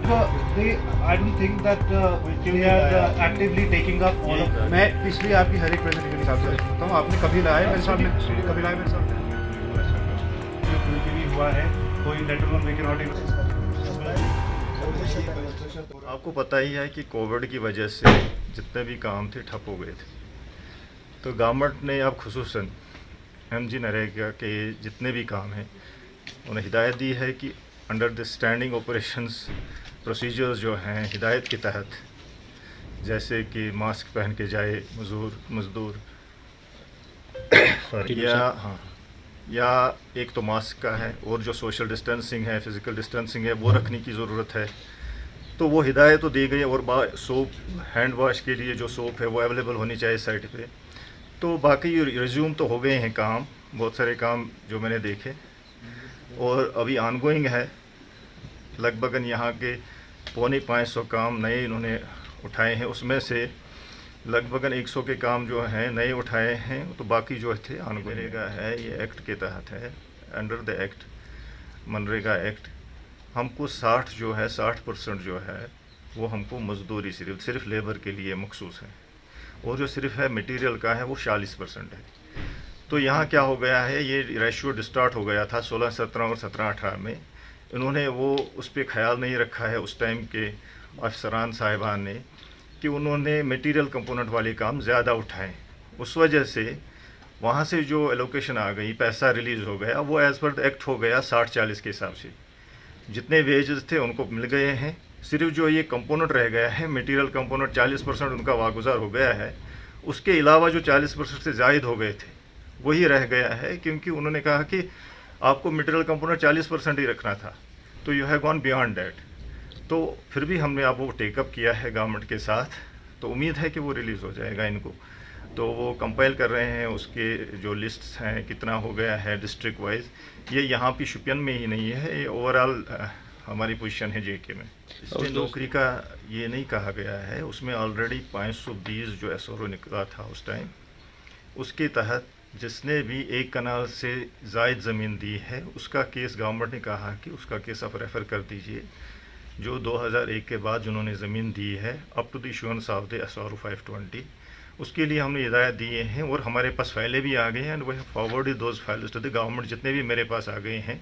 I don't think that we are actively taking up all of. मैं पिछली आपकी हर एक प्रेजेंटेशन के हिसाब से देखता हूँ, आपने कभी लाया मेरे सामने, कभी लाया मेरे सामने। कोई भी हुआ है, कोई letter on we can not. आपको पता ही है कि कोविड की वजह से जितने भी काम थे ठप हो गए थे, तो गवर्नमेंट ने अब खुसूसन MG नरेगा के जितने भी काम हैं उन्हें हिदायत दी है कि under the standing operations procedures जो हैं हिदायत के तहत, जैसे कि मास्क पहन के जाए मज़दूर या एक तो मास्क का है, और जो सोशल डिस्टेंसिंग है, फ़िज़िकल डिस्टेंसिंग है, वो रखने की ज़रूरत है। तो वो हिदायत तो दी गई है, और सोप हैंड वॉश के लिए जो सोप है वो अवेलेबल होनी चाहिए साइट पे। तो बाकी रिज्यूम तो हो गए हैं काम, बहुत सारे काम जो मैंने देखे, और अभी ऑनगोइंग है। लगभग यहाँ के 450 काम नए इन्होंने उठाए हैं, उसमें से लगभग 100 के काम जो हैं नए उठाए हैं, तो बाकी जो थे मनरेगा है, ये एक्ट के तहत है, under the act MNREGA act. हमको 60% जो है वो हमको मजदूरी सिर्फ लेबर के लिए मखसूस है, और जो सिर्फ है मटेरियल का है वो 40% है। तो यहाँ क्या हो गया है, ये रेशियो डिस्टार्ट हो गया था 16-17 और 17-18 में। इन्होंने वो उस पर ख्याल नहीं रखा है उस टाइम के अफसरान साहिबान ने, कि उन्होंने मटेरियल कंपोनेंट वाले काम ज़्यादा उठाए। उस वजह से वहाँ से जो एलोकेशन आ गई, पैसा रिलीज़ हो गया, वो एज़ पर द एक्ट हो गया 60-40 के हिसाब से। जितने वेजेस थे उनको मिल गए हैं, सिर्फ जो ये कंपोनेंट रह गया है मटेरियल कंपोनेंट 40% उनका वागुजार हो गया है। उसके अलावा जो 40% से ज़ायद हो गए थे वही रह गया है, क्योंकि उन्होंने कहा कि आपको मटेरियल कंपोनेंट 40% ही रखना था, तो you have gone beyond that. तो फिर भी हमने अब वो टेकअप किया है गवर्नमेंट के साथ, तो उम्मीद है कि वो रिलीज़ हो जाएगा इनको। तो वो कंपाइल कर रहे हैं, उसके जो लिस्ट्स हैं कितना हो गया है डिस्ट्रिक्ट वाइज। ये यहाँ पे शुपियन में ही नहीं है, ये ओवरऑल हमारी पोजीशन है JK में। इसमें नौकरी का ये नहीं कहा गया है, उसमें ऑलरेडी 520 जो SRO निकला था उस टाइम, उसके तहत जिसने भी एक कनाल से ज़ायद ज़मीन दी है उसका केस गवर्नमेंट ने कहा कि उसका केस आप रेफ़र कर दीजिए, जो 2001 के बाद जिन्होंने ज़मीन दी है up to the issuance of the SRO 520। उसके लिए हमने हिदायत दिए हैं, और हमारे पास फाइलें भी आ गई हैं, and we have forwarded those files to the government. जितने भी मेरे पास आ गए हैं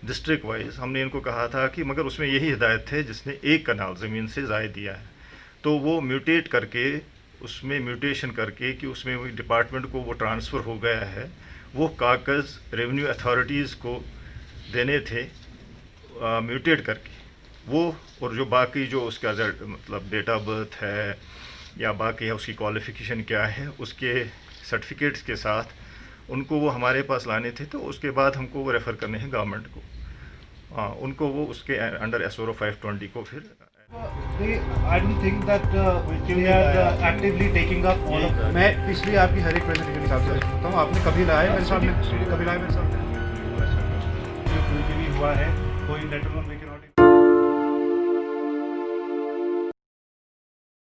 डिस्ट्रिक्ट वाइज, हमने इनको कहा था कि मगर उसमें यही हिदायत थे जिसने एक कनाल ज़मीन से ज़ायद दिया है, तो वो म्यूटेट करके, उसमें म्यूटेशन करके कि उसमें वो डिपार्टमेंट को वो ट्रांसफ़र हो गया है, वो कागज़ रेवेन्यू अथॉरिटीज़ को देने थे म्यूटेट करके वो। और जो बाकी जो उसका मतलब डेट ऑफ बर्थ है या बाकी है, उसकी क्वालिफ़िकेशन क्या है, उसके सर्टिफिकेट्स के साथ उनको वो हमारे पास लाने थे। तो उसके बाद हमको वो रेफ़र करने हैं गवर्नमेंट को, उनको वो उसके अंडर SRO 520 को फिर। I don't think that we are actively taking up all of. मैं पिछली आपकी हर एक प्रेजेंटेशन के हिसाब से देखता हूँ, आपने कभी लाया मेरे सामने, कभी लाया मेरे सामने। कोई भी हुआ है, कोई letter on we can not.